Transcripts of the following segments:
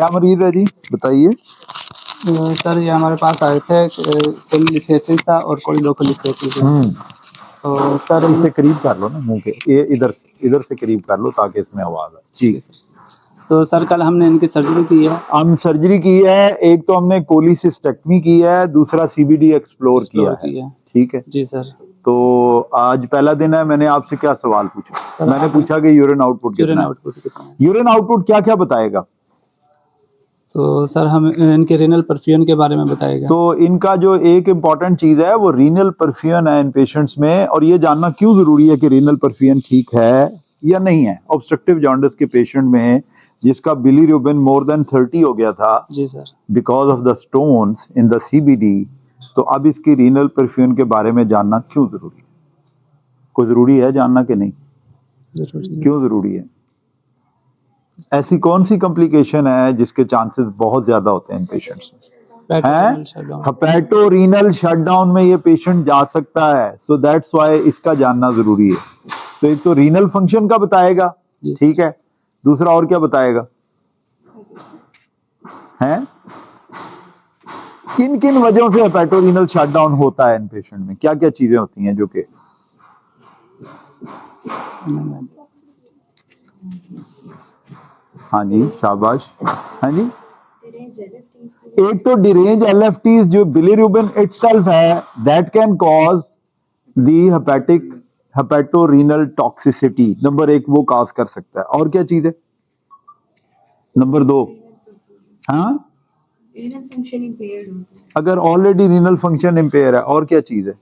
क्या मरीज है जी, बताइए। सर ये हमारे पास आए थे, कोलिलिथेसिस था और कोलिलोकोलिथेसिस है। तो सर इसे करीब कर लो ना मुंह के, ये इधर से करीब कर लो ताकि इसमें आवाज आए जी। तो सर कल हमने इनकी सर्जरी की है। हम सर्जरी की है, एक तो हमने कोलिसिस्टेक्टमी की है, दूसरा सीबीडी एक्सप्लोर किया है। ठीक है जी सर। तो आज पहला दिन है, मैंने आपसे क्या सवाल पूछा? मैंने पूछा कि यूरिन आउटपुट कितना है। यूरिन आउटपुट क्या क्या बताएगा? तो सर हम इनके रीनल परफ्यूजन के बारे में बताएगा। तो इनका जो एक इम्पॉर्टेंट चीज है वो रीनल परफ्यूजन है इन पेशेंट्स में, और ये जानना क्यों जरूरी है कि रीनल परफ्यूजन ठीक है या नहीं है। ऑब्स्ट्रक्टिव जॉन्डिस के पेशेंट में जिसका बिलीरुबिन मोर देन 30 हो गया था जी sir, because of the stones in the CBD, तो अब इसकी रीनल परफ्यूजन के बारे में जानना क्यों जरूरी है? कोई जरूरी है जानना कि नहीं? क्यों जरूरी है? ऐसी कौन सी कॉम्प्लिकेशन है जिसके चांसेस बहुत ज्यादा होते हैं इन पेशेंट्स में? हेपेटोरीनल शटडाउन में ये पेशेंट जा सकता है, सो दैट्स व्हाई इसका जानना जरूरी है। तो एक तो रीनल फंक्शन का बताएगा, ठीक है, दूसरा और क्या बताएगा? हैं किन किन वजहों से हेपेटोरीनल शटडाउन होता है इन पेशेंट में, क्या क्या चीजें होती हैं जो कि हाँ जी शाबाश, हाँ जी। एक तो डिरेंज एलएफटीज जो बिलीरुबिन इटसेल्फ है, that can cause the hepatorenal toxicity, number एक वो कॉज कर सकता है। और क्या चीज है? नंबर दो, हाँ अगर ऑलरेडी रीनल फंक्शन इम्पेयर है, और क्या चीज है?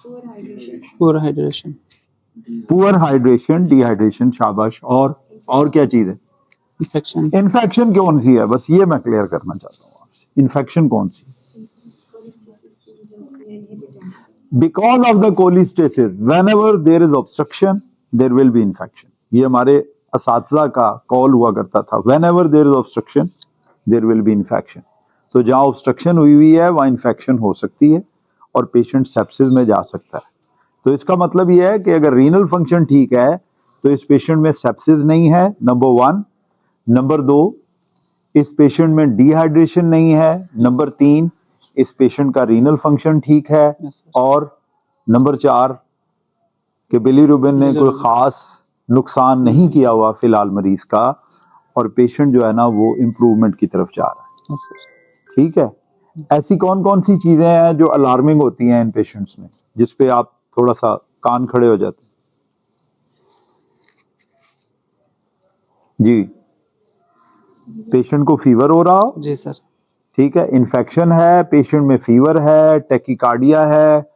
Poor hydration, poor hydration, dehydration, शाबाश। और क्या चीज है? इन्फेक्शन कौन सी है, बस ये मैं क्लियर करना चाहता हूँ आपसे, इन्फेक्शन कौन सी? Because of the cholestasis whenever there is obstruction there will be infection. ये हमारे असातिज़ा का कॉल हुआ करता था, whenever there is obstruction there will be infection. तो जहाँ ऑब्स्ट्रक्शन हुई है वहाँ इन्फेक्शन हो सकती है और पेशेंट सेप्सिस में जा सकता है। तो इसका मतलब ये है कि अगर रीनल फंक्शन ठीक है तो इस पेशेंट में सेप्सिस नहीं है, नंबर वन। नंबर दो, इस पेशेंट में डिहाइड्रेशन नहीं है। नंबर तीन, इस पेशेंट का रीनल फंक्शन ठीक है। और नंबर चार, कि बिलीरुबिन ने कोई खास नुकसान नहीं किया हुआ फिलहाल मरीज का, और पेशेंट जो है ना वो इम्प्रूवमेंट की तरफ जा रहा है। ठीक है, ऐसी कौन कौन सी चीजें हैं जो अलार्मिंग होती हैं इन पेशेंट्स में, जिसपे आप थोड़ा सा कान खड़े हो जाते हैं? जी, पेशेंट को फीवर हो रहा हो, जी सर, ठीक है, इन्फेक्शन है, पेशेंट में फीवर है, टेकिकार्डिया है,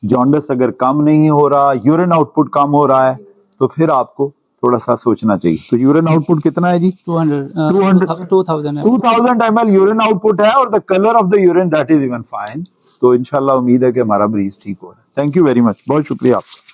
जॉन्डिस अगर कम नहीं हो रहा, यूरिन आउटपुट कम हो रहा है, तो फिर आपको थोड़ा सा सोचना चाहिए। तो यूरिन आउटपुट कितना है जी? 2000 ml यूरिन आउटपुट है, और the colour of the urine that is even fine. तो इंशाल्लाह उम्मीद है कि हमारा मरीज ठीक हो रहा है। थैंक यू वेरी मच, बहुत शुक्रिया आपका।